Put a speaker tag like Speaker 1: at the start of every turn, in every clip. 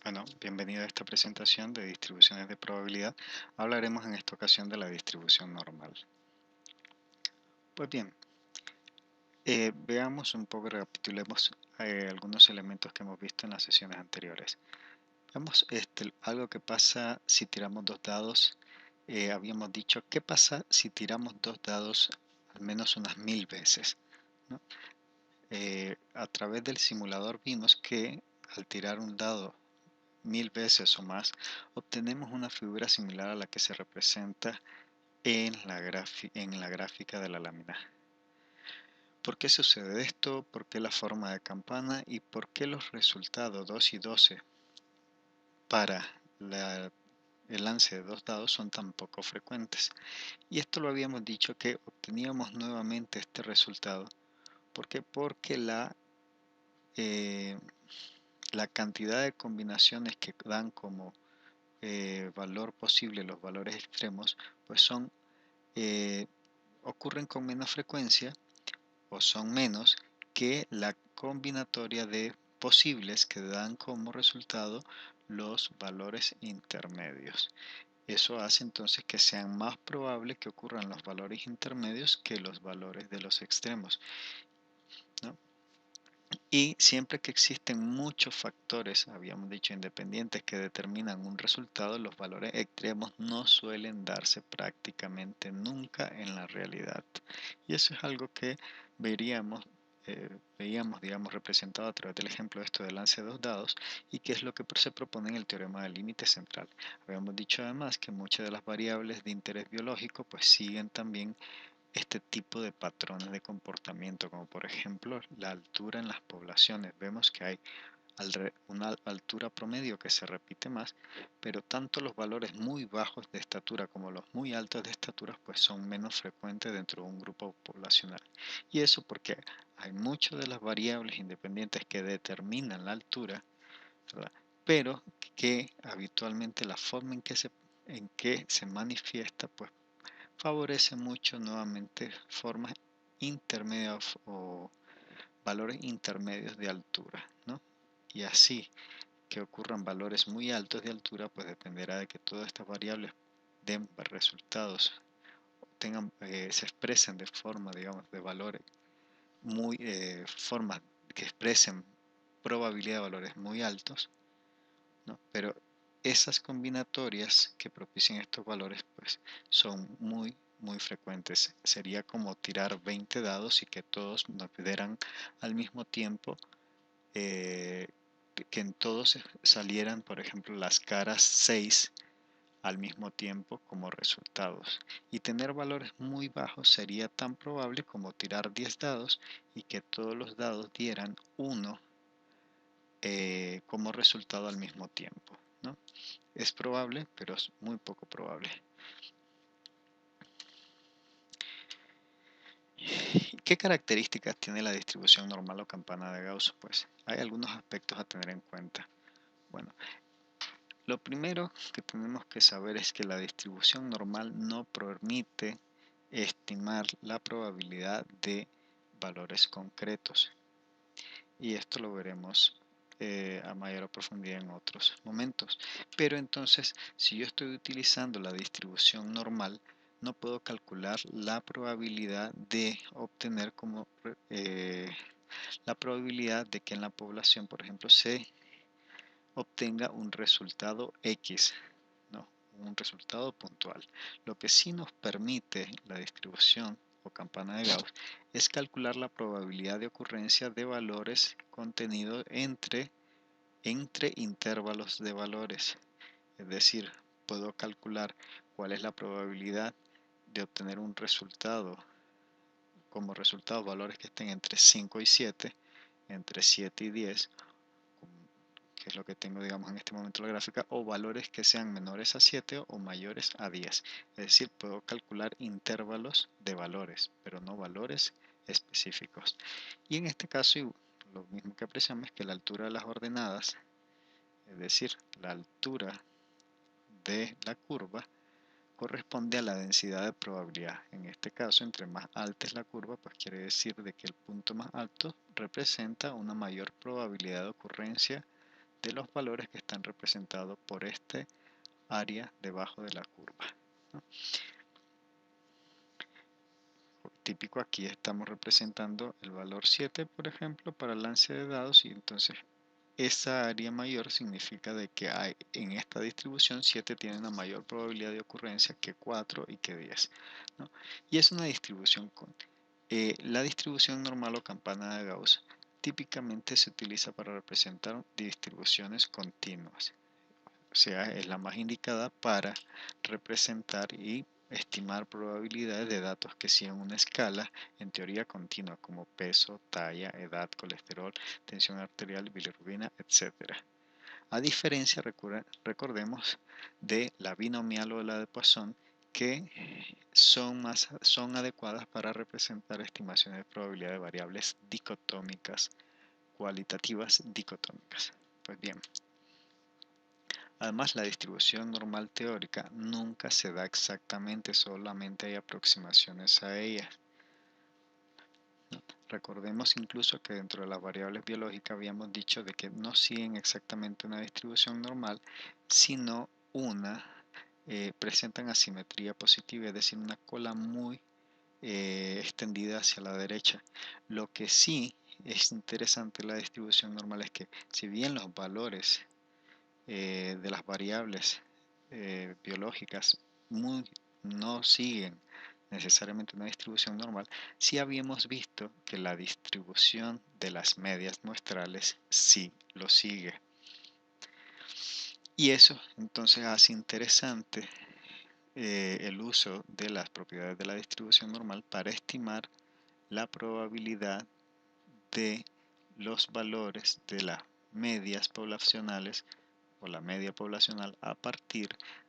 Speaker 1: Bueno, bienvenido a esta presentación de distribuciones de probabilidad. Hablaremos en esta ocasión de la distribución normal. Pues bien, veamos un poco, recapitulemos algunos elementos que hemos visto en las sesiones anteriores. Veamos algo que pasa si tiramos dos dados. Habíamos dicho, ¿qué pasa si tiramos dos dados al menos unas 1000 veces? ¿No? A través del simulador vimos que al tirar un dado 1000 veces o más, obtenemos una figura similar a la que se representa en la gráfica de la lámina. ¿Por qué sucede esto? ¿Por qué la forma de campana? ¿Y por qué los resultados 2 y 12 para el lance de dos dados son tan poco frecuentes? Y esto lo habíamos dicho que obteníamos nuevamente este resultado. ¿Por qué? Porque eh, la cantidad de combinaciones que dan como valor posible los valores extremos, pues eh, ocurren con menos frecuencia o son menos que la combinatoria de posibles que dan como resultado los valores intermedios. Eso hace entonces que sean más probables que ocurran los valores intermedios que los valores de los extremos, ¿no? Y siempre que existen muchos factores, habíamos dicho independientes, que determinan un resultado, los valores extremos no suelen darse prácticamente nunca en la realidad. Y eso es algo que veíamos, digamos, representado a través del ejemplo de esto del lance de dos dados y que es lo que se propone en el teorema del límite central. Habíamos dicho además que muchas de las variables de interés biológico pues siguen también este tipo de patrones de comportamiento, como por ejemplo la altura en las poblaciones. Vemos que hay una altura promedio que se repite más, pero tanto los valores muy bajos de estatura como los muy altos de estatura pues son menos frecuentes dentro de un grupo poblacional. Y eso porque hay muchas de las variables independientes que determinan la altura, ¿verdad? Pero que habitualmente la forma en que se manifiesta pues favorece mucho nuevamente formas intermedias o valores intermedios de altura, ¿no? Y así que ocurran valores muy altos de altura, pues dependerá de que todas estas variables den resultados, se expresen de forma, digamos, de valores formas que expresen probabilidad de valores muy altos, ¿no? Pero esas combinatorias que propician estos valores pues son muy frecuentes. Sería como tirar 20 dados y que todos nos dieran al mismo tiempo, eh, que en todos salieran, por ejemplo, las caras 6 al mismo tiempo como resultados. Y tener valores muy bajos sería tan probable como tirar 10 dados y que todos los dados dieran 1 como resultado al mismo tiempo, ¿no? Es probable, pero es muy poco probable. ¿Qué características tiene la distribución normal o campana de Gauss? Pues hay algunos aspectos a tener en cuenta. Bueno, lo primero que tenemos que saber es que la distribución normal no permite estimar la probabilidad de valores concretos. Y esto lo veremos a mayor profundidad en otros momentos. Pero entonces, si yo estoy utilizando la distribución normal, no puedo calcular la probabilidad de obtener la probabilidad de que en la población, por ejemplo, se obtenga un resultado X, ¿no? Un resultado puntual. Lo que sí nos permite la distribución o campana de Gauss es calcular la probabilidad de ocurrencia de valores contenidos entre intervalos de valores. Es decir, puedo calcular cuál es la probabilidad de obtener un resultado, como resultado valores que estén entre 5 y 7, entre 7 y 10, que es lo que tengo, digamos, en este momento en la gráfica, o valores que sean menores a 7 o mayores a 10. Es decir, puedo calcular intervalos de valores, pero no valores específicos. Y en este caso, lo mismo que apreciamos es que la altura de las ordenadas, es decir, la altura de la curva, corresponde a la densidad de probabilidad. En este caso, entre más alta es la curva, pues quiere decir de que el punto más alto representa una mayor probabilidad de ocurrencia de los valores que están representados por este área debajo de la curva, ¿no? Típico, aquí estamos representando el valor 7, por ejemplo, para el lance de dados, y entonces esa área mayor significa de que hay en esta distribución 7 tiene una mayor probabilidad de ocurrencia que 4 y que 10, ¿no? Y es una distribución con la distribución normal o campana de Gauss típicamente se utiliza para representar distribuciones continuas, o sea, es la más indicada para representar y estimar probabilidades de datos que siguen una escala en teoría continua, como peso, talla, edad, colesterol, tensión arterial, bilirrubina, etc. A diferencia, recordemos, de la binomial o la de Poisson, que son adecuadas para representar estimaciones de probabilidad de variables dicotómicas, cualitativas dicotómicas. Pues bien, además, la distribución normal teórica nunca se da exactamente, solamente hay aproximaciones a ella. Recordemos incluso que dentro de las variables biológicas habíamos dicho de que no siguen exactamente una distribución normal, sino presentan asimetría positiva, es decir, una cola muy extendida hacia la derecha. Lo que sí es interesante de la distribución normal es que si bien los valores de las variables biológicas no siguen necesariamente una distribución normal, sí habíamos visto que la distribución de las medias muestrales sí lo sigue. Y eso entonces hace interesante el uso de las propiedades de la distribución normal para estimar la probabilidad de los valores de las medias poblacionales o la media poblacional a partir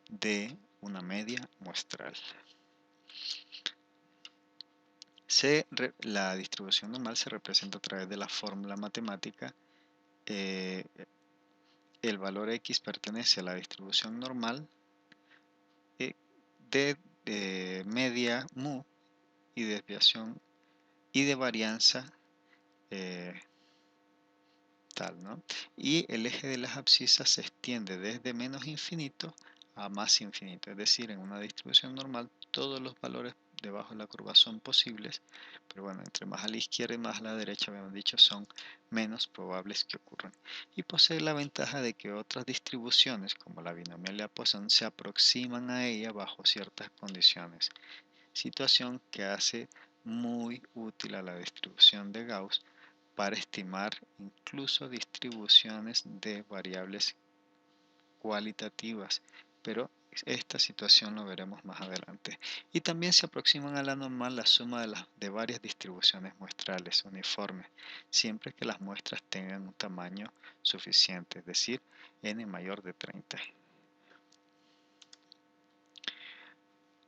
Speaker 1: de una media muestral. La distribución normal se representa a través de la fórmula matemática. El valor x pertenece a la distribución normal de media mu y desviación y de varianza tal, ¿no? Y el eje de las abscisas se extiende desde menos infinito a más infinito, es decir, en una distribución normal todos los valores debajo de la curva son posibles, pero bueno, entre más a la izquierda y más a la derecha, habíamos dicho, son menos probables que ocurran. Y posee la ventaja de que otras distribuciones, como la binomial de Poisson, se aproximan a ella bajo ciertas condiciones, situación que hace muy útil a la distribución de Gauss para estimar incluso distribuciones de variables cualitativas, pero esta situación lo veremos más adelante. Y también se aproximan a la normal la suma de varias distribuciones muestrales uniformes, siempre que las muestras tengan un tamaño suficiente, es decir, n mayor de 30.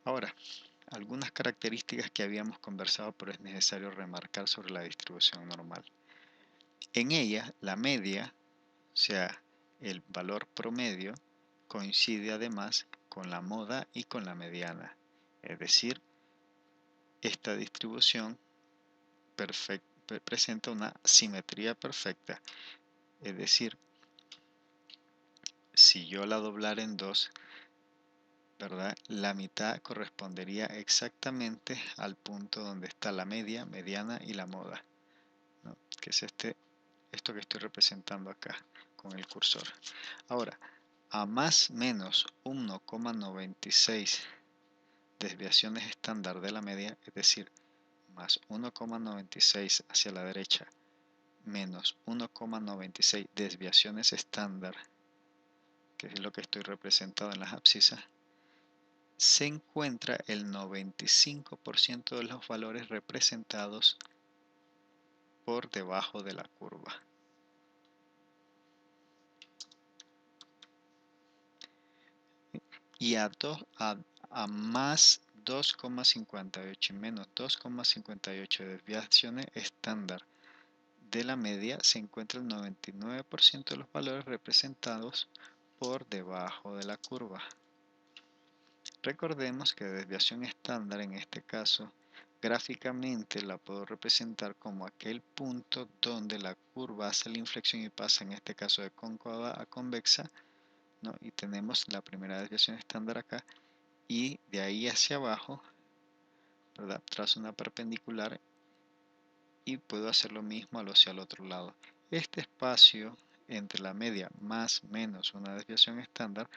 Speaker 1: Ahora, algunas características que habíamos conversado, pero es necesario remarcar sobre la distribución normal. En ella, la media, o sea, el valor promedio, coincide además con la moda y con la mediana. Es decir, esta distribución presenta una simetría perfecta. Es decir, si yo la doblara en dos, ¿verdad? La mitad correspondería exactamente al punto donde está la media, mediana y la moda, ¿no? Que es esto que estoy representando acá con el cursor. Ahora, a más menos 1,96 desviaciones estándar de la media, es decir, más 1,96 hacia la derecha, menos 1,96 desviaciones estándar, que es lo que estoy representado en las abscisas, se encuentra el 95% de los valores representados por debajo de la curva. Y a más 2,58 y menos 2,58 desviaciones estándar de la media se encuentra el 99% de los valores representados por debajo de la curva. Recordemos que desviación estándar en este caso Gráficamente la puedo representar como aquel punto donde la curva hace la inflexión y pasa en este caso de cóncava a convexa, ¿no? Y tenemos la primera desviación estándar acá y de ahí hacia abajo, ¿verdad? Trazo una perpendicular y puedo hacer lo mismo hacia el otro lado. Este espacio entre la media más menos una desviación estándar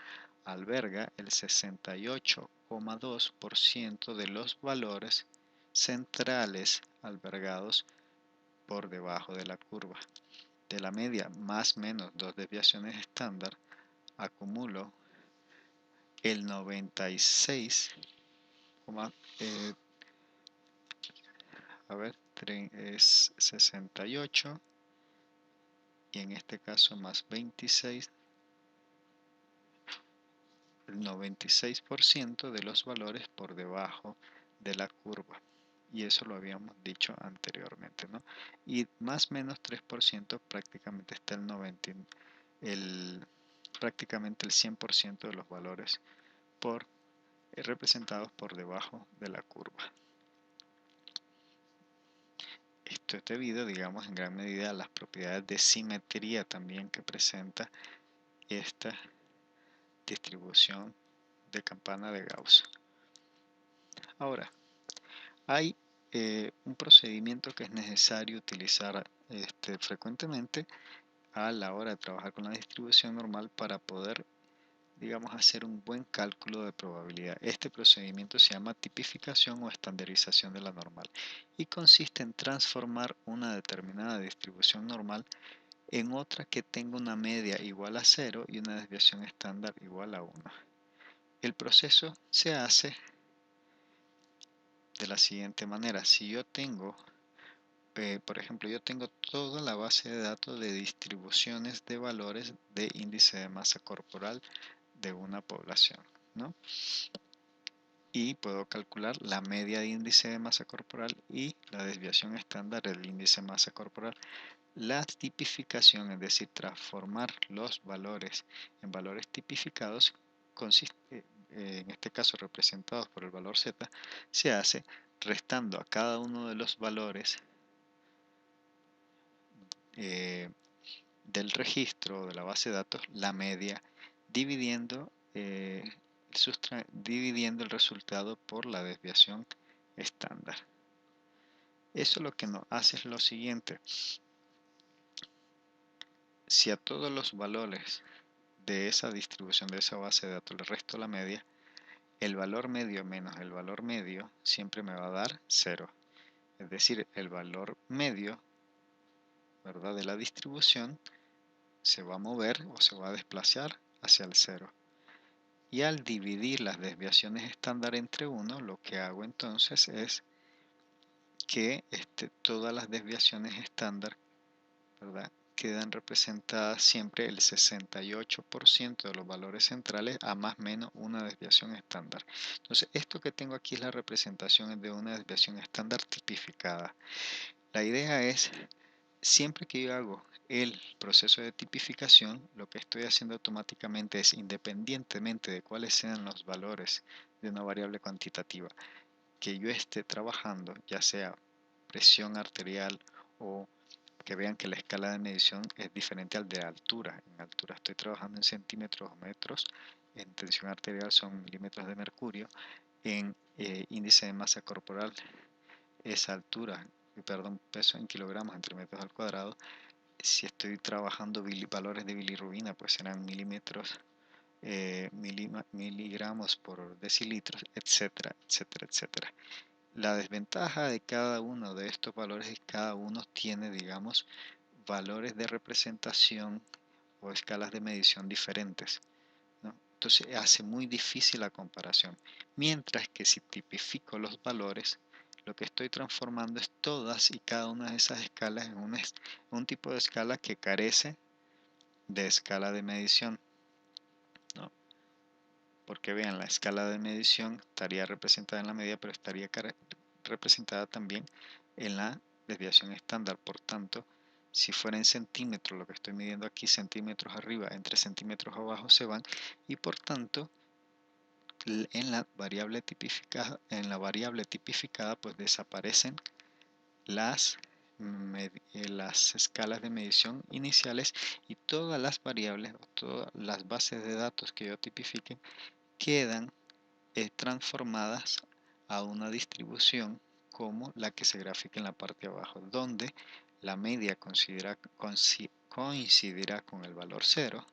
Speaker 1: alberga el 68,2% de los valores centrales albergados por debajo de la curva. De la media más menos dos desviaciones estándar acumulo el 96, eh, es 68 y en este caso más 26, el 96% de los valores por debajo de la curva. Y eso lo habíamos dicho anteriormente, ¿no? Y más o menos 3% prácticamente está prácticamente el 100% de los valores por, representados por debajo de la curva. Esto es debido, digamos, en gran medida a las propiedades de simetría también que presenta esta distribución de campana de Gauss. Ahora, hay un procedimiento que es necesario utilizar frecuentemente a la hora de trabajar con la distribución normal para poder, digamos, hacer un buen cálculo de probabilidad. Este procedimiento se llama tipificación o estandarización de la normal y consiste en transformar una determinada distribución normal en otra que tenga una media igual a 0 y una desviación estándar igual a 1. El proceso se hace de la siguiente manera. Si yo tengo, por ejemplo, yo tengo toda la base de datos de distribuciones de valores de índice de masa corporal de una población, ¿no? Y puedo calcular la media de índice de masa corporal y la desviación estándar del índice de masa corporal. La tipificación, es decir, transformar los valores en valores tipificados, consiste, en este caso representados por el valor z, se hace restando a cada uno de los valores eh, del registro de la base de datos la media, dividiendo, dividiendo el resultado por la desviación estándar. Eso lo que nos hace es lo siguiente. Si a todos los valores de esa distribución, de esa base de datos, le resto la media, el valor medio menos el valor medio siempre me va a dar 0. Es decir, el valor medio, ¿verdad?, de la distribución se va a mover o se va a desplazar hacia el 0. Y al dividir las desviaciones estándar entre 1, lo que hago entonces es que todas las desviaciones estándar, ¿verdad?, quedan representadas siempre el 68% de los valores centrales a más o menos una desviación estándar. Entonces, esto que tengo aquí es la representación de una desviación estándar tipificada. La idea es, siempre que yo hago el proceso de tipificación, lo que estoy haciendo automáticamente es, independientemente de cuáles sean los valores de una variable cuantitativa que yo esté trabajando, ya sea presión arterial o que vean que la escala de medición es diferente al de altura. En altura estoy trabajando en centímetros o metros, en tensión arterial son milímetros de mercurio, en índice de masa corporal es altura, perdón, peso en kilogramos entre metros al cuadrado. Si estoy trabajando valores de bilirrubina, pues serán milímetros, miligramos por decilitros, etcétera, etcétera, etcétera. La desventaja de cada uno de estos valores es que cada uno tiene, digamos, valores de representación o escalas de medición diferentes, ¿no? Entonces hace muy difícil la comparación. Mientras que si tipifico los valores, lo que estoy transformando es todas y cada una de esas escalas en un tipo de escala que carece de escala de medición, ¿no? Porque vean, la escala de medición estaría representada en la media, pero estaría representada también en la desviación estándar. Por tanto, si fuera en centímetros, lo que estoy midiendo aquí, centímetros arriba, entre centímetros abajo se van, y por tanto, en la variable tipificada pues desaparecen las, las escalas de medición iniciales y todas las variables o todas las bases de datos que yo tipifique quedan transformadas a una distribución como la que se grafica en la parte de abajo, donde la media coincidirá con el valor 0.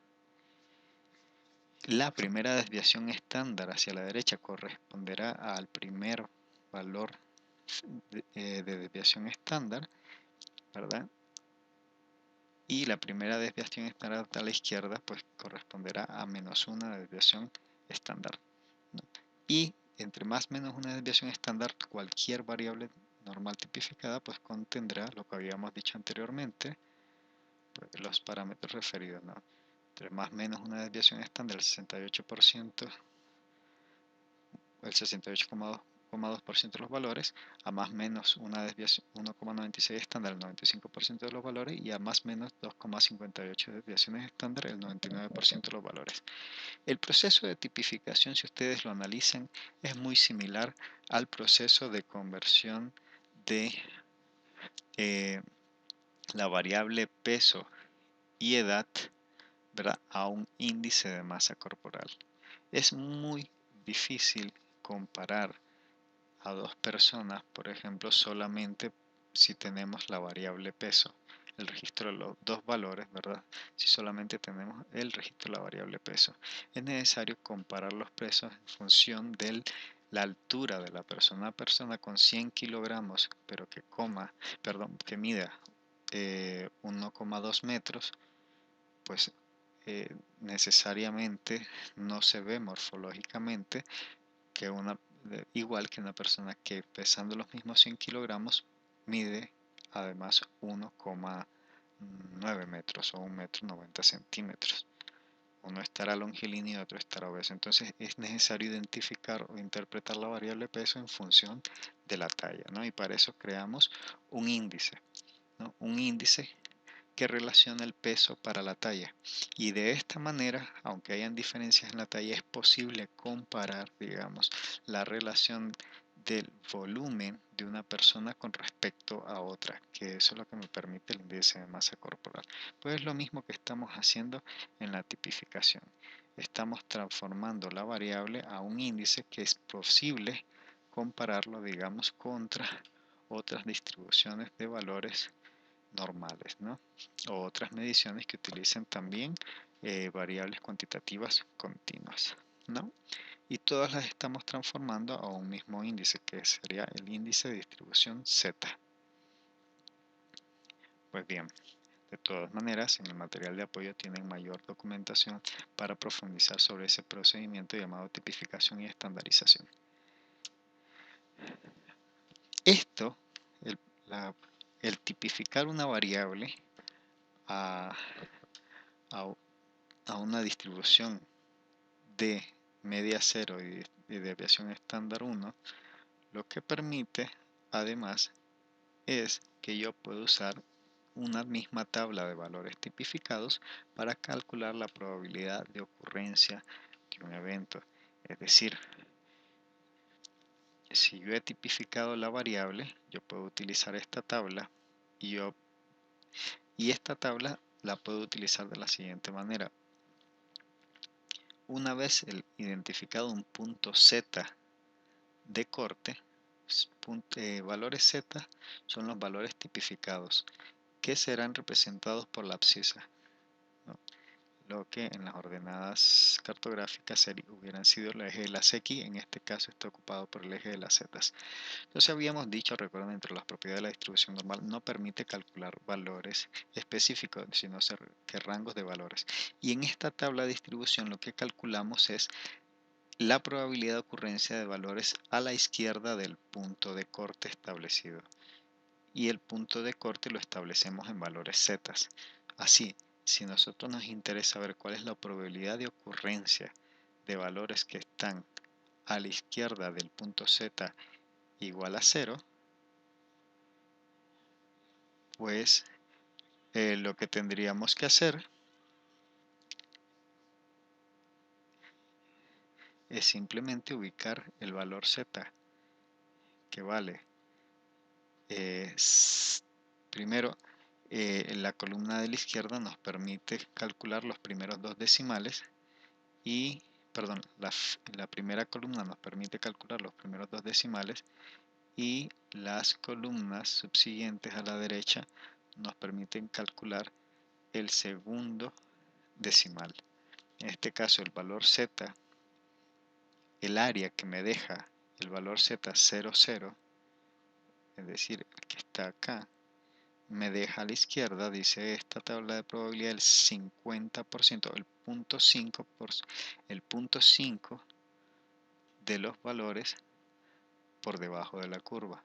Speaker 1: La primera desviación estándar hacia la derecha corresponderá al primer valor de desviación estándar, ¿verdad? Y la primera desviación estándar a la izquierda pues corresponderá a menos una desviación estándar, ¿no? Y entre más menos una desviación estándar, cualquier variable normal tipificada pues contendrá lo que habíamos dicho anteriormente, pues, los parámetros referidos, ¿no? Entre más menos una desviación estándar, el 68%, el 68,2% de los valores, a más menos una desviación 1,96 estándar, el 95% de los valores, y a más menos 2,58 desviaciones estándar, el 99% de los valores. El proceso de tipificación, si ustedes lo analizan, es muy similar al proceso de conversión de la variable peso y edad, ¿verdad?, a un índice de masa corporal. Es muy difícil comparar a dos personas, por ejemplo, solamente si tenemos la variable peso, el registro de los dos valores, ¿verdad? Si solamente tenemos el registro de la variable peso, es necesario comparar los pesos en función de la altura de la persona. Una persona con 100 kilogramos, pero que mida 1,2 metros, pues necesariamente no se ve morfológicamente que igual que una persona que pesando los mismos 100 kilogramos mide además 1,9 metros o 1,90 centímetros. Uno estará longilíneo y otro estará obeso. Entonces es necesario identificar o interpretar la variable peso en función de la talla, ¿no? Y para eso creamos un índice, ¿no? Un índice que relaciona el peso para la talla, y de esta manera, aunque hayan diferencias en la talla, es posible comparar, digamos, la relación del volumen de una persona con respecto a otra, que eso es lo que me permite el índice de masa corporal. Pues es lo mismo que estamos haciendo en la tipificación. Estamos transformando la variable a un índice que es posible compararlo, digamos, contra otras distribuciones de valores normales, ¿no? O otras mediciones que utilicen también variables cuantitativas continuas, ¿no? Y todas las estamos transformando a un mismo índice, que sería el índice de distribución Z. Pues bien, de todas maneras, en el material de apoyo tienen mayor documentación para profundizar sobre ese procedimiento llamado tipificación y estandarización. Esto, el, el tipificar una variable a, a, a una distribución de media 0 y de desviación estándar 1, lo que permite además es que yo puedo usar una misma tabla de valores tipificados para calcular la probabilidad de ocurrencia de un evento. Es decir, si yo he tipificado la variable, yo puedo utilizar esta tabla y esta tabla la puedo utilizar de la siguiente manera. Una vez identificado un punto Z de corte, valores Z son los valores tipificados que serán representados por la abscisa, ¿no? Lo que en las ordenadas cartográficas hubieran sido el eje de las X, en este caso está ocupado por el eje de las Z. Entonces habíamos dicho, recuerden, entre las propiedades de la distribución normal no permite calcular valores específicos, sino que rangos de valores. Y en esta tabla de distribución lo que calculamos es la probabilidad de ocurrencia de valores a la izquierda del punto de corte establecido. Y el punto de corte lo establecemos en valores Z. Así, si a nosotros nos interesa ver cuál es la probabilidad de ocurrencia de valores que están a la izquierda del punto Z igual a 0, pues lo que tendríamos que hacer es simplemente ubicar el valor Z, que vale. Primero, la columna de la izquierda nos permite calcular los primeros dos decimales y, perdón, la primera columna nos permite calcular los primeros dos decimales y las columnas subsiguientes a la derecha nos permiten calcular el segundo decimal. En este caso el valor Z, el área que me deja el valor Z 00, es decir, el que está acá, me deja a la izquierda, dice esta tabla de probabilidad, el 50%, el punto 5 de los valores por debajo de la curva.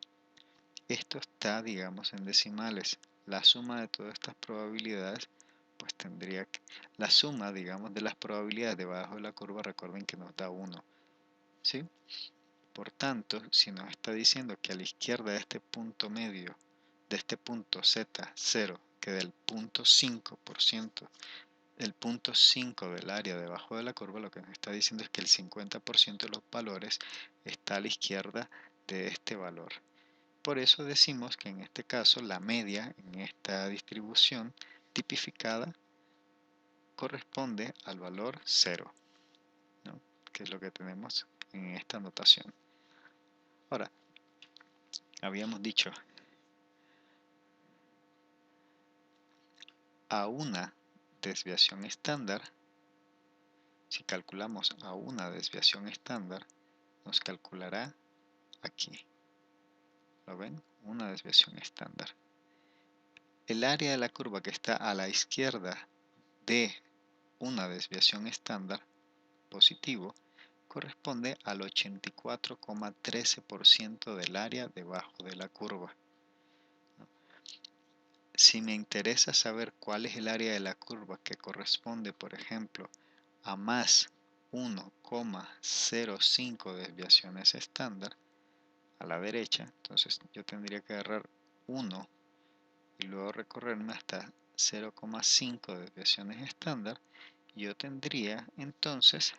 Speaker 1: Esto está, digamos, en decimales. La suma de todas estas probabilidades, pues tendría que... La suma, digamos, de las probabilidades debajo de la curva, recuerden que nos da 1, ¿sí? Por tanto, si nos está diciendo que a la izquierda de este punto medio, de este punto Z0, que del punto 5%, el punto 5 del área debajo de la curva, lo que nos está diciendo es que el 50% de los valores está a la izquierda de este valor. Por eso decimos que en este caso la media en esta distribución tipificada corresponde al valor 0, ¿no? Que es lo que tenemos en esta notación. Ahora, habíamos dicho a una desviación estándar, si calculamos a una desviación estándar, nos calculará aquí. ¿Lo ven? Una desviación estándar. El área de la curva que está a la izquierda de una desviación estándar positivo corresponde al 84,13% del área debajo de la curva. Si me interesa saber cuál es el área de la curva que corresponde, por ejemplo, a más 1,05 desviaciones estándar a la derecha, entonces yo tendría que agarrar 1 y luego recorrerme hasta 0,5 desviaciones estándar. Yo tendría entonces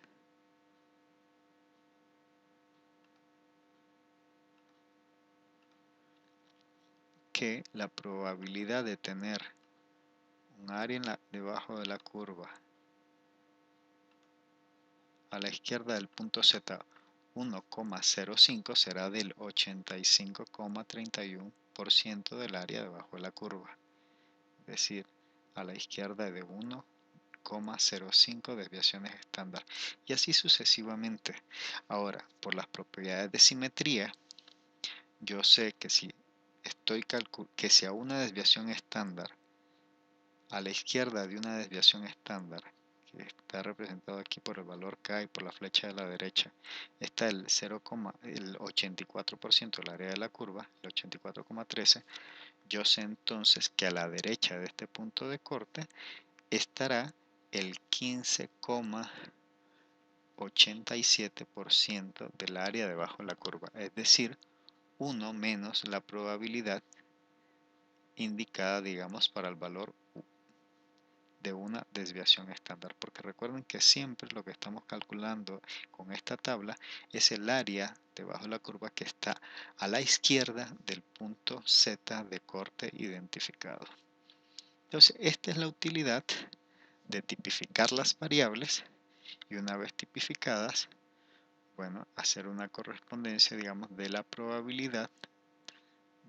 Speaker 1: que la probabilidad de tener un área debajo de la curva a la izquierda del punto Z 1,05 será del 85,31% del área debajo de la curva, es decir, a la izquierda de 1,05 desviaciones estándar, y así sucesivamente. Ahora, por las propiedades de simetría, yo sé que si a una desviación estándar, a la izquierda de una desviación estándar, que está representado aquí por el valor K y por la flecha de la derecha, está el 84% del área de la curva, el 84,13, yo sé entonces que a la derecha de este punto de corte estará el 15,87% del área debajo de la curva, es decir, 1 menos la probabilidad indicada, digamos, para el valor U de una desviación estándar, porque recuerden que siempre lo que estamos calculando con esta tabla es el área debajo de la curva que está a la izquierda del punto Z de corte identificado. Entonces, esta es la utilidad de tipificar las variables y una vez tipificadas, bueno, hacer una correspondencia, digamos, de la probabilidad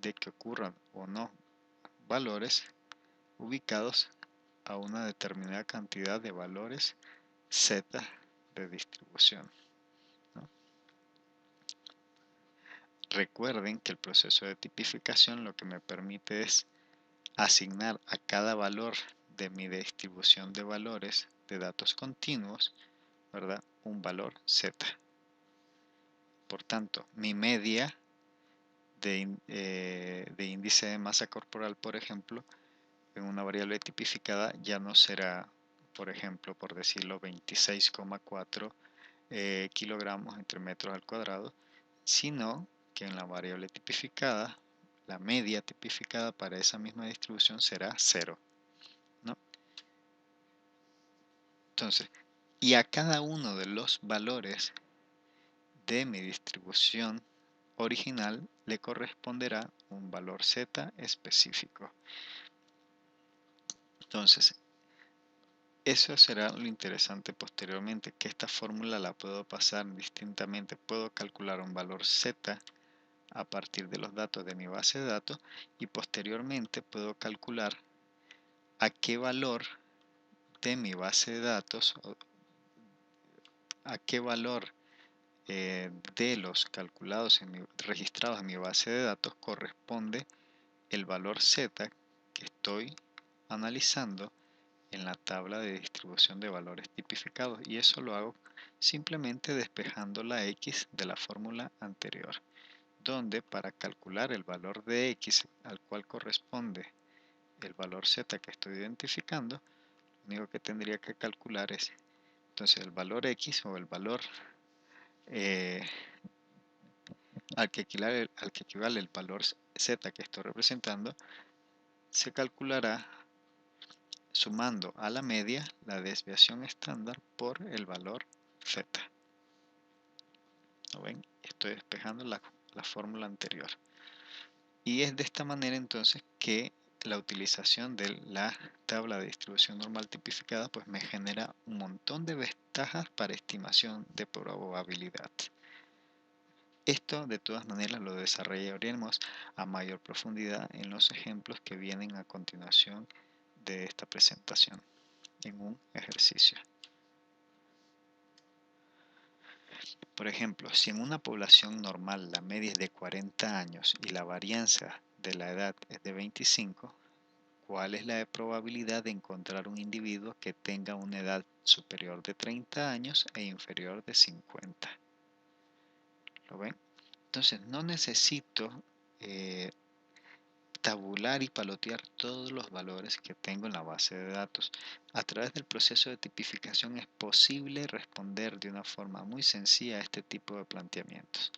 Speaker 1: de que ocurran o no valores ubicados a una determinada cantidad de valores Z de distribución, ¿no? Recuerden que el proceso de tipificación lo que me permite es asignar a cada valor de mi distribución de valores de datos continuos, ¿verdad?, un valor Z. Por tanto, mi media de índice de masa corporal, por ejemplo, en una variable tipificada ya no será, por ejemplo, por decirlo, 26,4 kilogramos entre metros al cuadrado, sino que en la variable tipificada, la media tipificada para esa misma distribución será 0, ¿no? Entonces, y a cada uno de los valores de mi distribución original le corresponderá un valor z específico. Entonces, eso será lo interesante posteriormente, que esta fórmula la puedo pasar distintamente. Puedo calcular un valor z a partir de los datos de mi base de datos y posteriormente puedo calcular a qué valor de mi base de datos, a qué valor de los calculados registrados en mi base de datos corresponde el valor z que estoy analizando en la tabla de distribución de valores tipificados, y eso lo hago simplemente despejando la x de la fórmula anterior, donde para calcular el valor de x al cual corresponde el valor z que estoy identificando, lo único que tendría que calcular es entonces el valor x o el valor eh, al que equivale el valor z que estoy representando, se calculará sumando a la media la desviación estándar por el valor z. ¿Lo ven? Estoy despejando la fórmula anterior. Y es de esta manera entonces que la utilización de la tabla de distribución normal tipificada pues me genera un montón de ventajas para estimación de probabilidad. Esto de todas maneras lo desarrollaremos a mayor profundidad en los ejemplos que vienen a continuación de esta presentación en un ejercicio. Por ejemplo, si en una población normal la media es de 40 años y la varianza de la edad es de 25, ¿cuál es la probabilidad de encontrar un individuo que tenga una edad superior de 30 años e inferior de 50? ¿Lo ven? Entonces no necesito tabular y palotear todos los valores que tengo en la base de datos. A través del proceso de tipificación es posible responder de una forma muy sencilla a este tipo de planteamientos.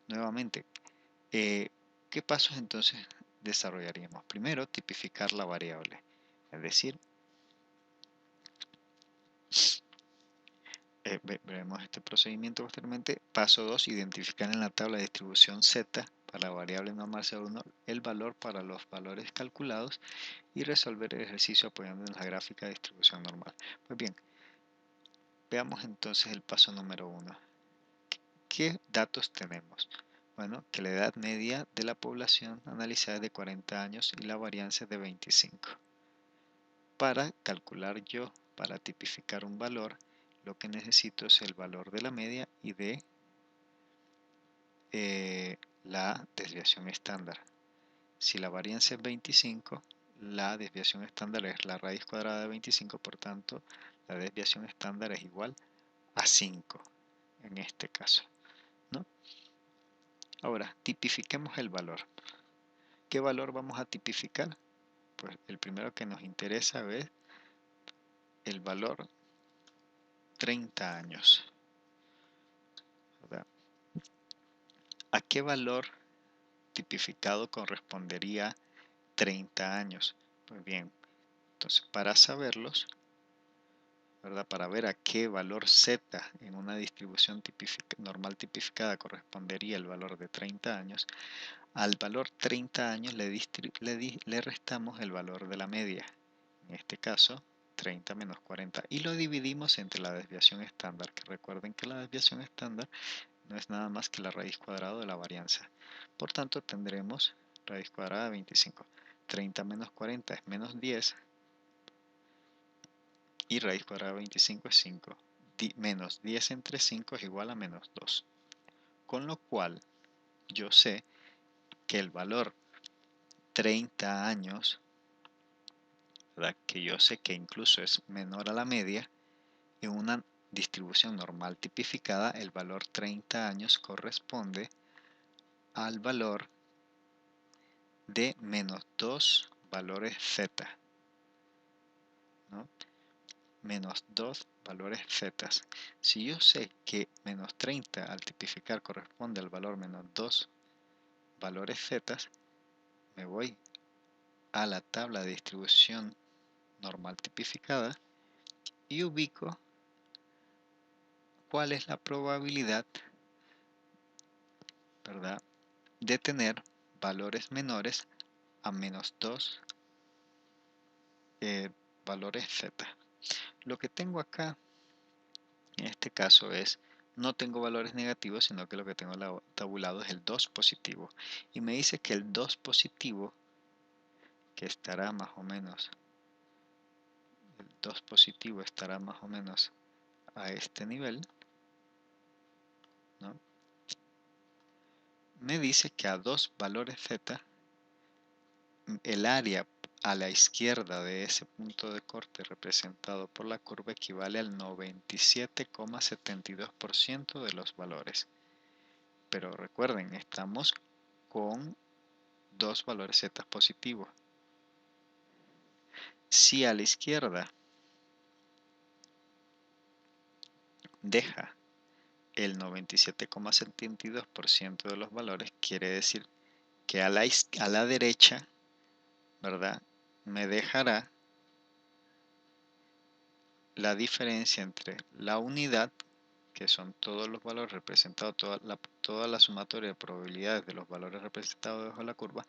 Speaker 1: Nuevamente, ¿qué pasos entonces desarrollaríamos? Primero, tipificar la variable, es decir, veremos este procedimiento posteriormente. Paso 2, identificar en la tabla de distribución z para la variable normal 0,1 el valor para los valores calculados y resolver el ejercicio apoyando en la gráfica de distribución normal. Pues bien, veamos entonces el paso número 1. ¿Qué datos tenemos? Bueno, que la edad media de la población analizada es de 40 años y la varianza es de 25. Para calcular yo, para tipificar un valor, lo que necesito es el valor de la media y de la desviación estándar. Si la varianza es 25, la desviación estándar es la raíz cuadrada de 25, por tanto, la desviación estándar es igual a 5 en este caso, ¿no? Ahora, tipifiquemos el valor. ¿Qué valor vamos a tipificar? Pues el primero que nos interesa es el valor 30 años, ¿verdad? ¿A qué valor tipificado correspondería 30 años? Pues bien, entonces para saberlos, ¿verdad? Para ver a qué valor z en una distribución normal tipificada correspondería el valor de 30 años, al valor 30 años le restamos el valor de la media, en este caso 30 menos 40, y lo dividimos entre la desviación estándar, que recuerden que la desviación estándar no es nada más que la raíz cuadrada de la varianza. Por tanto, tendremos raíz cuadrada de 25. 30 menos 40 es menos 10 y raíz cuadrada de 25 es 5. Menos 10 entre 5 es igual a menos 2. Con lo cual, yo sé que el valor 30 años, ¿verdad? Que yo sé que incluso es menor a la media, en una distribución normal tipificada, el valor 30 años corresponde al valor de menos 2 valores z, ¿no? Menos 2 valores z. Si yo sé que menos 30 al tipificar corresponde al valor menos 2 valores z, me voy a la tabla de distribución normal tipificada y ubico cuál es la probabilidad ¿verdad?, de tener valores menores a menos 2 valores z. Lo que tengo acá en este caso no tengo valores negativos, sino que lo que tengo tabulado es el 2 positivo. Y me dice que el 2 positivo, que estará más o menos, el 2 positivo estará más o menos a este nivel, ¿no? Me dice que a 2 valores z, el área a la izquierda de ese punto de corte representado por la curva equivale al 97,72% de los valores. Pero recuerden, estamos con 2 valores z positivos. Si a la izquierda deja el 97,72% de los valores, quiere decir que a la derecha, ¿verdad?, me dejará la diferencia entre la unidad, que son todos los valores representados, toda la sumatoria de probabilidades de los valores representados debajo de la curva,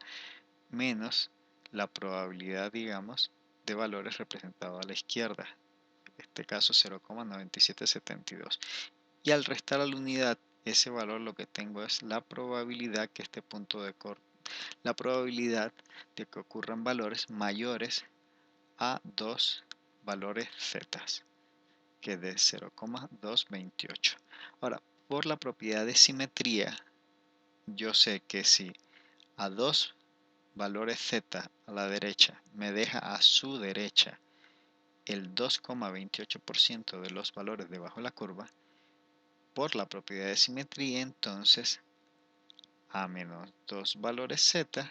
Speaker 1: menos la probabilidad, digamos, de valores representados a la izquierda, en este caso 0,9772. Y al restar a la unidad ese valor, lo que tengo es la probabilidad que este punto de corte, la probabilidad de que ocurran valores mayores a 2 valores z, que es de 0,228. Ahora, por la propiedad de simetría, yo sé que si a 2 valores z a la derecha me deja a su derecha el 2,28% de los valores debajo de la curva, por la propiedad de simetría, entonces a menos 2 valores z,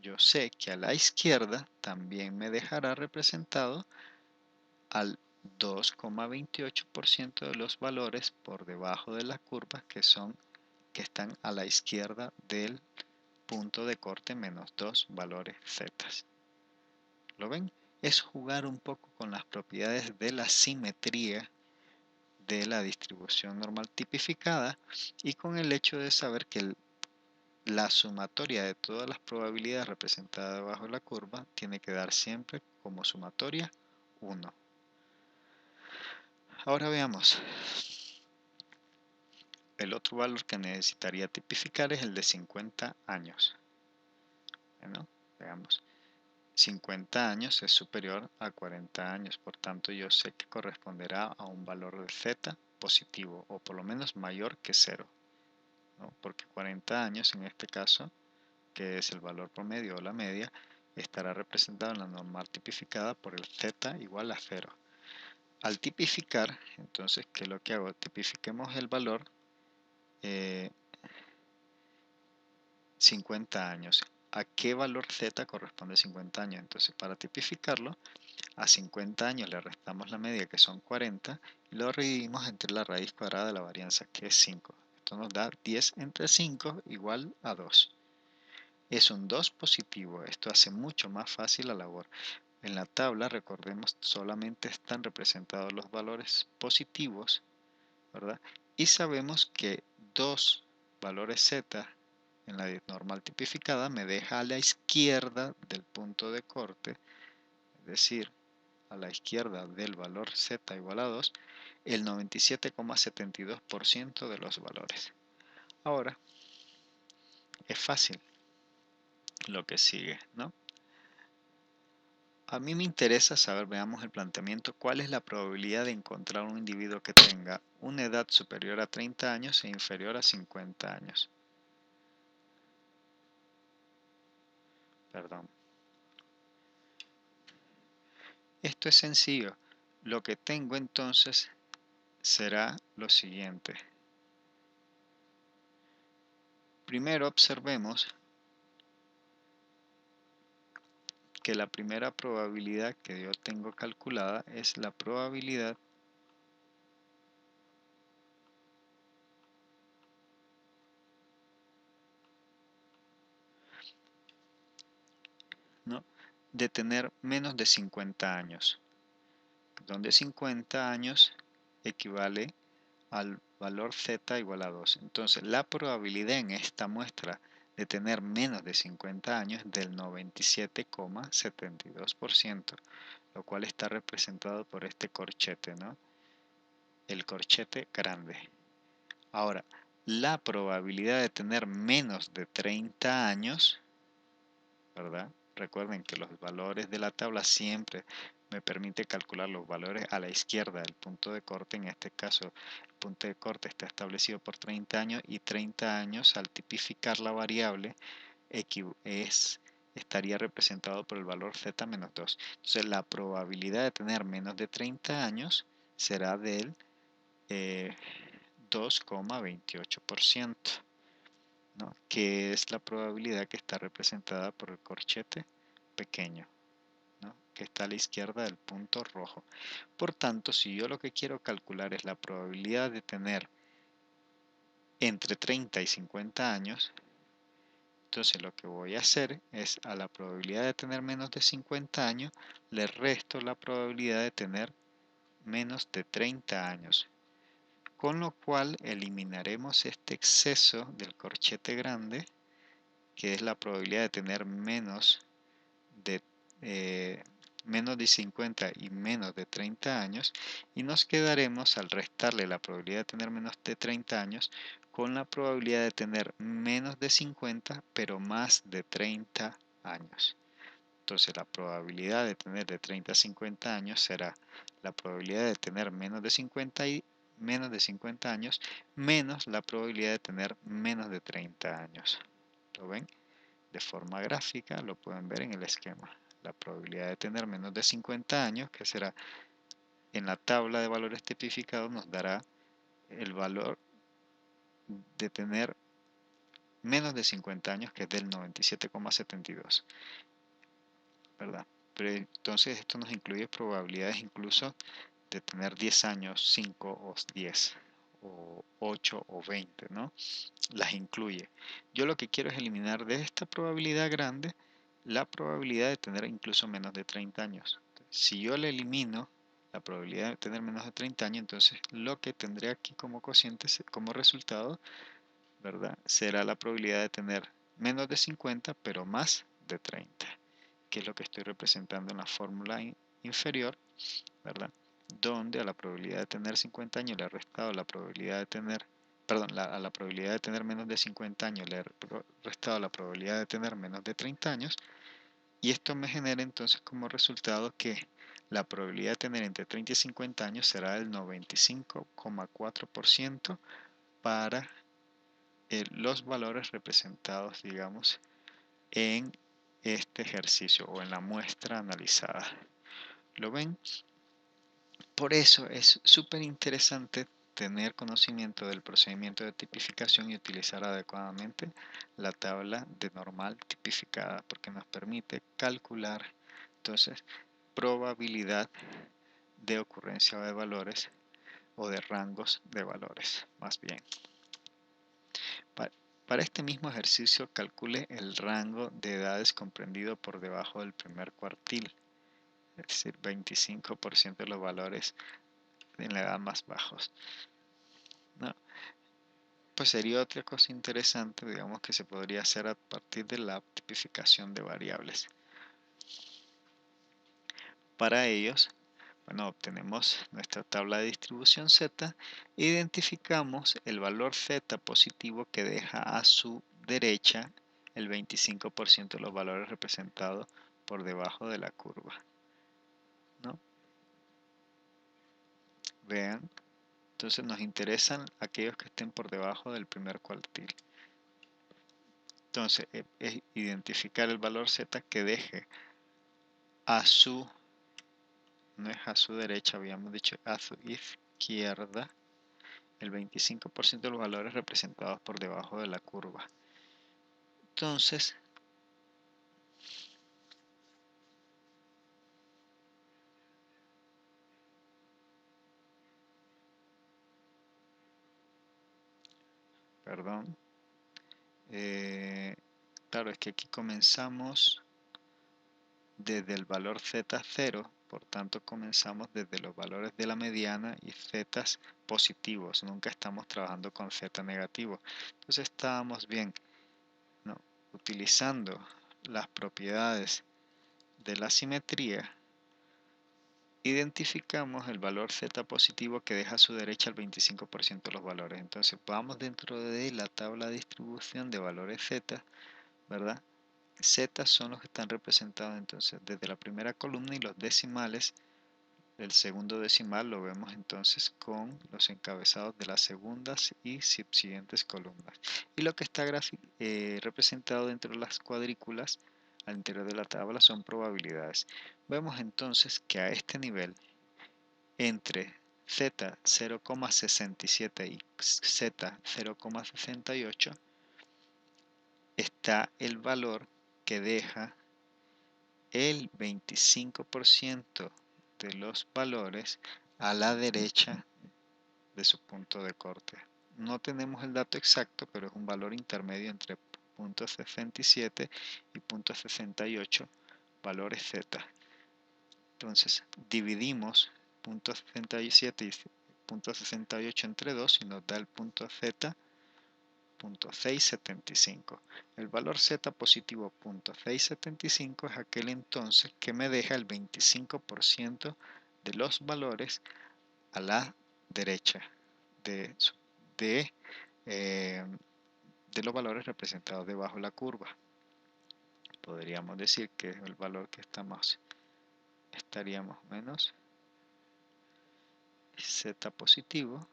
Speaker 1: yo sé que a la izquierda también me dejará representado al 2,28% de los valores por debajo de la curva que están a la izquierda del punto de corte menos 2 valores z. ¿Lo ven? Es jugar un poco con las propiedades de la simetría de la distribución normal tipificada y con el hecho de saber que la sumatoria de todas las probabilidades representadas debajo de la curva tiene que dar siempre como sumatoria 1. Ahora veamos. El otro valor que necesitaría tipificar es el de 50 años. Bueno, veamos. 50 años es superior a 40 años, por tanto yo sé que corresponderá a un valor de z positivo, o por lo menos mayor que 0, ¿no? Porque 40 años en este caso, que es el valor promedio o la media, estará representado en la normal tipificada por el z igual a 0. Al tipificar, entonces, ¿qué es lo que hago? Tipifiquemos el valor 50 años. ¿A qué valor z corresponde 50 años? Entonces, para tipificarlo, a 50 años le restamos la media, que son 40, y lo dividimos entre la raíz cuadrada de la varianza, que es 5. Esto nos da 10 entre 5 igual a 2. Es un 2 positivo. Esto hace mucho más fácil la labor. En la tabla, recordemos, solamente están representados los valores positivos, ¿verdad? Y sabemos que 2 valores z en la normal tipificada me deja a la izquierda del punto de corte, es decir, a la izquierda del valor z igual a 2, el 97,72% de los valores. Ahora, es fácil lo que sigue, ¿no? A mí me interesa saber, veamos el planteamiento, cuál es la probabilidad de encontrar un individuo que tenga una edad superior a 30 años e inferior a 50 años. Perdón. Esto es sencillo. Lo que tengo entonces será lo siguiente. Primero observemos que la primera probabilidad que yo tengo calculada es la probabilidad ¿no?, de tener menos de 50 años, donde 50 años equivale al valor z igual a 2. Entonces, la probabilidad en esta muestra de tener menos de 50 años es del 97,72%, lo cual está representado por este corchete, ¿no? El corchete grande. Ahora, la probabilidad de tener menos de 30 años, ¿verdad? Recuerden que los valores de la tabla siempre me permite calcular los valores a la izquierda del punto de corte. En este caso, el punto de corte está establecido por 30 años y 30 años al tipificar la variable estaría representado por el valor z menos 2. Entonces, la probabilidad de tener menos de 30 años será del 2,28%, ¿no? Que es la probabilidad que está representada por el corchete pequeño, ¿no? Que está a la izquierda del punto rojo. Por tanto, si yo lo que quiero calcular es la probabilidad de tener entre 30 y 50 años, entonces lo que voy a hacer es a la probabilidad de tener menos de 50 años, le resto la probabilidad de tener menos de 30 años. Con lo cual eliminaremos este exceso del corchete grande, que es la probabilidad de tener de, menos de 50 y menos de 30 años, y nos quedaremos al restarle la probabilidad de tener menos de 30 años con la probabilidad de tener menos de 50 pero más de 30 años. Entonces la probabilidad de tener de 30 a 50 años será la probabilidad de tener menos de 50 años menos la probabilidad de tener menos de 30 años. ¿Lo ven? De forma gráfica lo pueden ver en el esquema. La probabilidad de tener menos de 50 años, que será en la tabla de valores tipificados, nos dará el valor de tener menos de 50 años, que es del 97,72, ¿verdad? Pero entonces esto nos incluye probabilidades incluso de tener 10 años, 5 o 10 o 8 o 20, ¿no? Las incluye. Yo lo que quiero es eliminar de esta probabilidad grande la probabilidad de tener incluso menos de 30 años. Si yo le elimino la probabilidad de tener menos de 30 años, entonces lo que tendré aquí como cociente, como resultado, ¿verdad? Será la probabilidad de tener menos de 50 pero más de 30, que es lo que estoy representando en la fórmula inferior, ¿verdad? Donde a la probabilidad de tener 50 años le he restado la probabilidad de tener, perdón, a la probabilidad de tener menos de 50 años le he restado la probabilidad de tener menos de 30 años, y esto me genera entonces como resultado que la probabilidad de tener entre 30 y 50 años será del 95,4% para los valores representados, digamos, en este ejercicio o en la muestra analizada. ¿Lo ven? Por eso es súper interesante tener conocimiento del procedimiento de tipificación y utilizar adecuadamente la tabla de normal tipificada, porque nos permite calcular entonces probabilidad de ocurrencia de valores o de rangos de valores, más bien. Para este mismo ejercicio calcule el rango de edades comprendido por debajo del primer cuartil, es decir, 25% de los valores en la edad más bajos, ¿no? Pues sería otra cosa interesante, digamos, que se podría hacer a partir de la tipificación de variables. Para ellos, bueno, obtenemos nuestra tabla de distribución Z, identificamos el valor Z positivo que deja a su derecha el 25% de los valores representados por debajo de la curva, ¿no? Vean, entonces nos interesan aquellos que estén por debajo del primer cuartil. Entonces, es identificar el valor Z que deje a su, no es a su derecha, habíamos dicho a su izquierda, el 25% de los valores representados por debajo de la curva. Entonces, perdón, claro, es que aquí comenzamos desde el valor Z0, por tanto comenzamos desde los valores de la mediana y z positivos, nunca estamos trabajando con z negativos. Entonces estábamos bien, ¿no? Utilizando las propiedades de la simetría, identificamos el valor z positivo que deja a su derecha el 25% de los valores. Entonces vamos dentro de la tabla de distribución de valores z, ¿verdad? Z son los que están representados entonces desde la primera columna, y los decimales, el segundo decimal lo vemos entonces con los encabezados de las segundas y subsiguientes columnas. Y lo que está representado dentro de las cuadrículas al interior de la tabla son probabilidades. Vemos entonces que a este nivel, entre z 0,67 y z 0,68, está el valor que deja el 25% de los valores a la derecha de su punto de corte. No tenemos el dato exacto, pero es un valor intermedio entre .67 y .68 valores z. Entonces dividimos .67 y .68 entre 2 y nos da el punto z, .675. El valor z positivo .675 es aquel entonces que me deja el 25% de los valores a la derecha de, de, eh, de los valores representados debajo de la curva. Podríamos decir que el valor que estaríamos menos z positivo,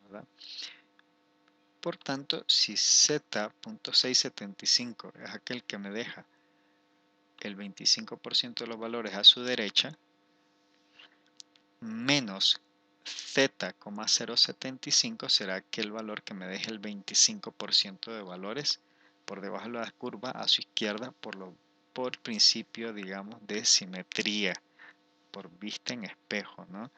Speaker 1: ¿verdad? Por tanto, si z.675 es aquel que me deja el 25% de los valores a su derecha, menos z,075 será aquel valor que me deje el 25% de valores por debajo de la curva a su izquierda por principio, digamos, de simetría, por vista en espejo, ¿no?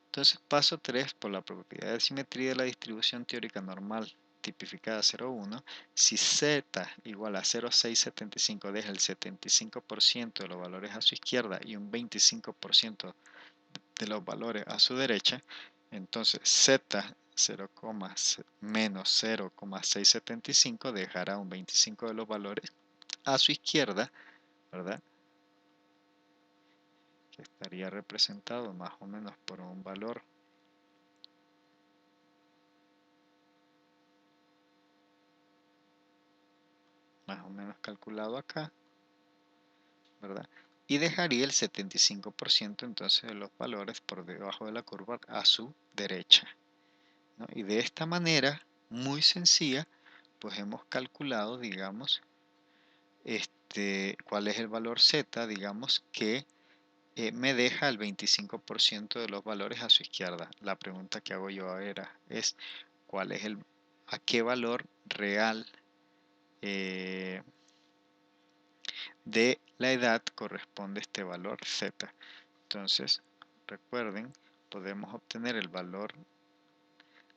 Speaker 1: Entonces, paso 3, por la propiedad de simetría de la distribución teórica normal tipificada 0,1, si z igual a 0,675 deja el 75% de los valores a su izquierda y un 25% de los valores a su derecha, entonces z menos 0,675 dejará un 25% de los valores a su izquierda, ¿verdad? Que estaría representado más o menos por un valor más o menos calculado acá, ¿verdad? Y dejaría el 75% entonces de los valores por debajo de la curva a su derecha, ¿no? Y de esta manera, muy sencilla, pues hemos calculado, digamos, cuál es el valor z, digamos, que me deja el 25% de los valores a su izquierda. La pregunta que hago yo es ¿cuál es a qué valor real de la edad corresponde este valor z? Entonces, recuerden, podemos obtener el valor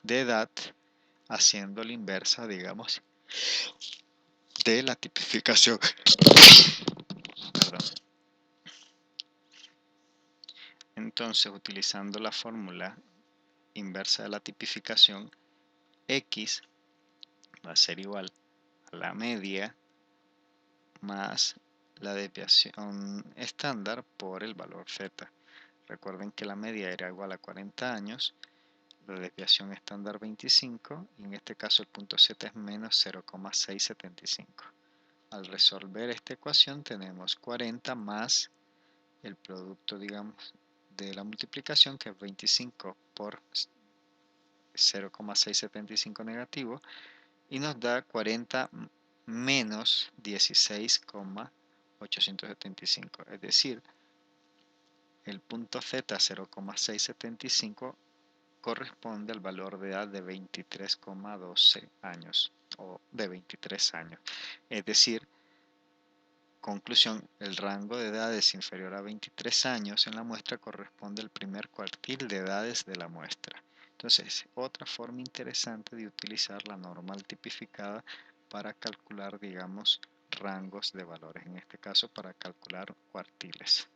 Speaker 1: de edad haciendo la inversa, digamos, de la tipificación. Perdón. Entonces, utilizando la fórmula inversa de la tipificación, x va a ser igual a la media más la desviación estándar por el valor z. Recuerden que la media era igual a 40 años, la desviación estándar 25, y en este caso el punto z es menos 0,675. Al resolver esta ecuación tenemos 40 más el producto, digamos, de la multiplicación, que es 25 por 0,675 negativo, y nos da 40 menos 16,875. Es decir, el punto z 0,675 corresponde al valor de edad de 23,12 años o de 23 años. Es decir, conclusión, el rango de edades inferior a 23 años en la muestra corresponde al primer cuartil de edades de la muestra. Entonces, otra forma interesante de utilizar la normal tipificada para calcular, digamos, rangos de valores, en este caso para calcular cuartiles.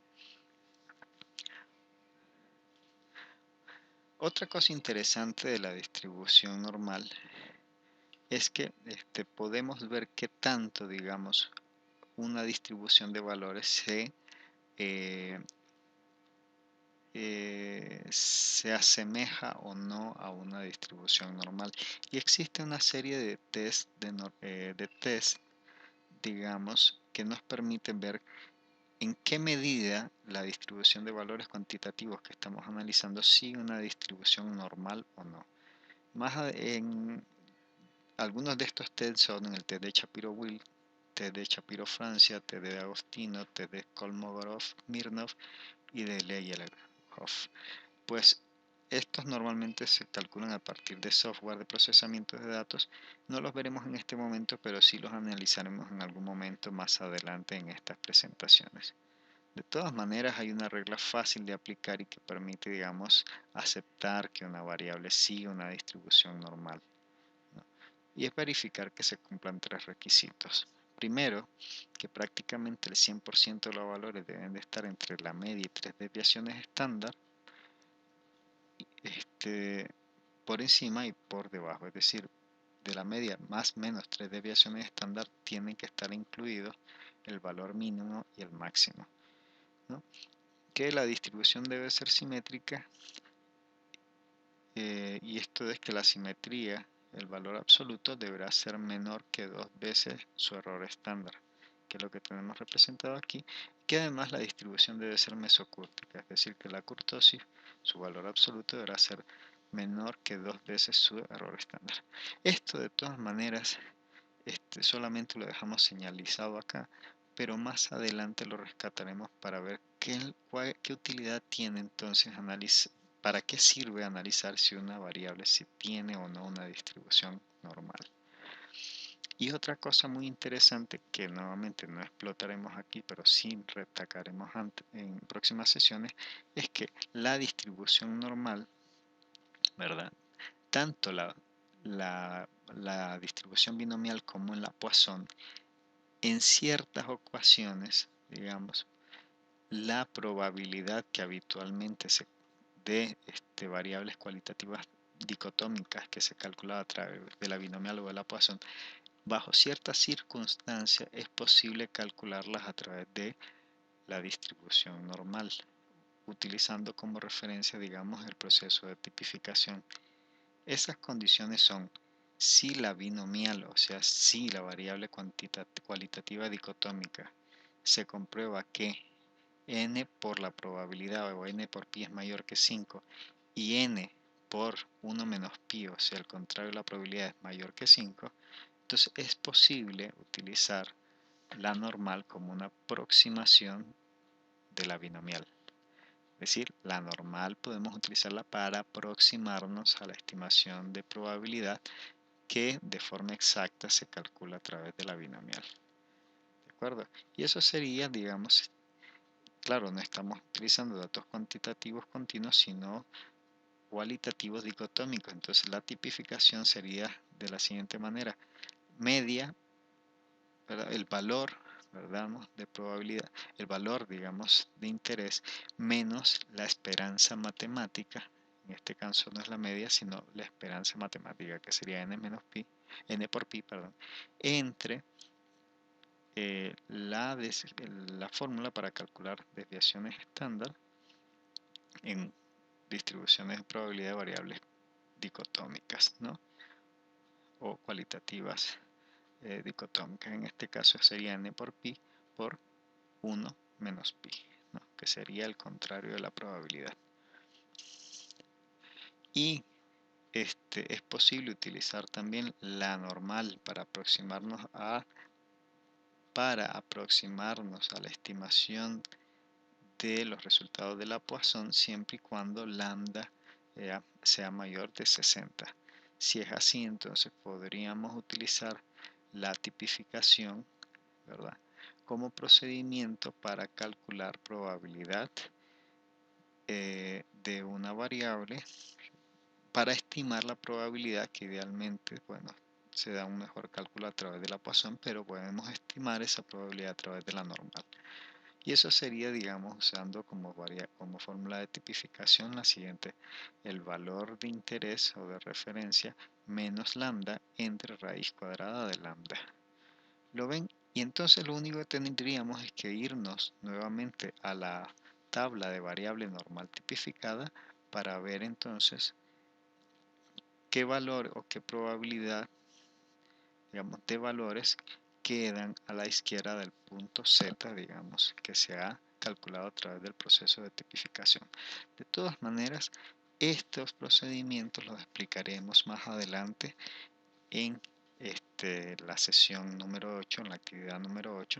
Speaker 1: Otra cosa interesante de la distribución normal es que podemos ver qué tanto, digamos, una distribución de valores eh, se asemeja o no a una distribución normal. Y existe una serie de test, digamos, que nos permiten ver en qué medida la distribución de valores cuantitativos que estamos analizando sigue una distribución normal o no. En algunos de estos test son el test de Shapiro-Wilk, test de Shapiro-Francia, test de Agostino, test de Kolmogorov-Smirnov y de Leyelhoff. Pues estos normalmente se calculan a partir de software de procesamiento de datos. No los veremos en este momento, pero sí los analizaremos en algún momento más adelante en estas presentaciones. De todas maneras, hay una regla fácil de aplicar y que permite, digamos, aceptar que una variable sigue una distribución normal, ¿no? Y es verificar que se cumplan tres requisitos. Primero, que prácticamente el 100% de los valores deben de estar entre la media y tres desviaciones estándar, por encima y por debajo, es decir, de la media más o menos tres desviaciones estándar tienen que estar incluidos el valor mínimo y el máximo, ¿no? Que la distribución debe ser simétrica, y esto es que la simetría, el valor absoluto, deberá ser menor que dos veces su error estándar, que es lo que tenemos representado aquí, que además la distribución debe ser mesocúrtica, es decir, que la kurtosis, su valor absoluto, deberá ser menor que dos veces su error estándar. Esto de todas maneras solamente lo dejamos señalizado acá, pero más adelante lo rescataremos para ver qué utilidad tiene entonces para qué sirve analizar si una variable si tiene o no una distribución normal. Y otra cosa muy interesante que nuevamente no explotaremos aquí, pero sí retacaremos en próximas sesiones, es que la distribución normal, ¿verdad? Tanto la distribución binomial como en la Poisson, en ciertas ocasiones, digamos, la probabilidad que habitualmente se dé variables cualitativas dicotómicas que se calcula a través de la binomial o de la Poisson, bajo ciertas circunstancias es posible calcularlas a través de la distribución normal, utilizando como referencia, digamos, el proceso de tipificación. Esas condiciones son si la binomial, o sea, si la variable cualitativa dicotómica se comprueba que n por la probabilidad o n por pi es mayor que 5 y n por 1 menos pi, o sea, el contrario de la probabilidad es mayor que 5, entonces es posible utilizar la normal como una aproximación de la binomial. Es decir, la normal podemos utilizarla para aproximarnos a la estimación de probabilidad que de forma exacta se calcula a través de la binomial. ¿De acuerdo? Y eso sería, digamos, claro, no estamos utilizando datos cuantitativos continuos, sino cualitativos dicotómicos. Entonces la tipificación sería de la siguiente manera: media, ¿verdad? El valor, ¿verdad?, de probabilidad, el valor, digamos, de interés, menos la esperanza matemática. En este caso no es la media, sino la esperanza matemática, que sería n menos pi, n por pi, perdón, entre la fórmula para calcular desviaciones estándar en distribuciones de probabilidad de variables dicotómicas, ¿no? O cualitativas dicotómicas. En este caso sería n por pi por 1 menos pi, ¿no?, que sería el contrario de la probabilidad. Y es posible utilizar también la normal para aproximarnos a la estimación de los resultados de la Poisson, siempre y cuando lambda sea mayor de 60. Si es así, entonces podríamos utilizar la tipificación, ¿verdad?, como procedimiento para calcular probabilidad de una variable para estimar la probabilidad, que idealmente, bueno, se da un mejor cálculo a través de la Poisson, pero podemos estimar esa probabilidad a través de la normal. Y eso sería, digamos, usando como fórmula de tipificación la siguiente: el valor de interés o de referencia menos lambda entre raíz cuadrada de lambda. ¿Lo ven? Y entonces lo único que tendríamos es que irnos nuevamente a la tabla de variable normal tipificada para ver entonces qué valor o qué probabilidad, digamos, de valores quedan a la izquierda del punto Z, digamos, que se ha calculado a través del proceso de tipificación. De todas maneras, estos procedimientos los explicaremos más adelante en la sesión número 8, en la actividad número 8,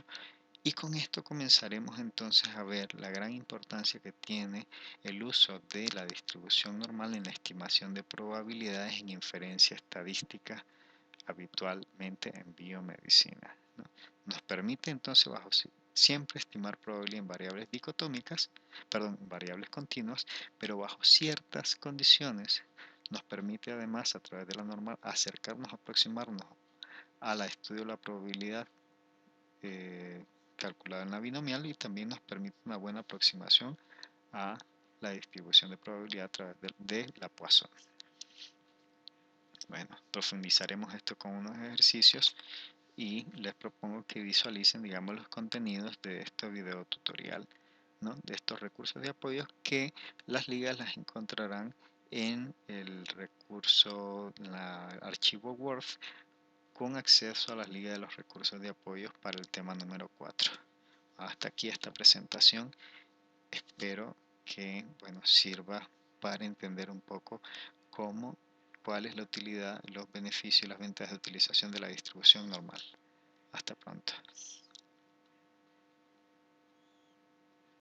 Speaker 1: y con esto comenzaremos entonces a ver la gran importancia que tiene el uso de la distribución normal en la estimación de probabilidades en inferencia estadística habitualmente en biomedicina, ¿no? Nos permite entonces siempre estimar probabilidad en variables dicotómicas, perdón, variables continuas, pero bajo ciertas condiciones nos permite además a través de la normal acercarnos, aproximarnos al estudio de la probabilidad eh, calculada en la binomial, y también nos permite una buena aproximación a la distribución de probabilidad a través de la Poisson. Bueno, profundizaremos esto con unos ejercicios y les propongo que visualicen, digamos, los contenidos de este video tutorial, ¿no? De estos recursos de apoyo, que las ligas las encontrarán en el recurso, archivo Word, con acceso a las ligas de los recursos de apoyo para el tema número 4. Hasta aquí esta presentación. Espero que, bueno, sirva para entender un poco cómo, cuál es la utilidad, los beneficios y las ventajas de utilización de la distribución normal. Hasta pronto.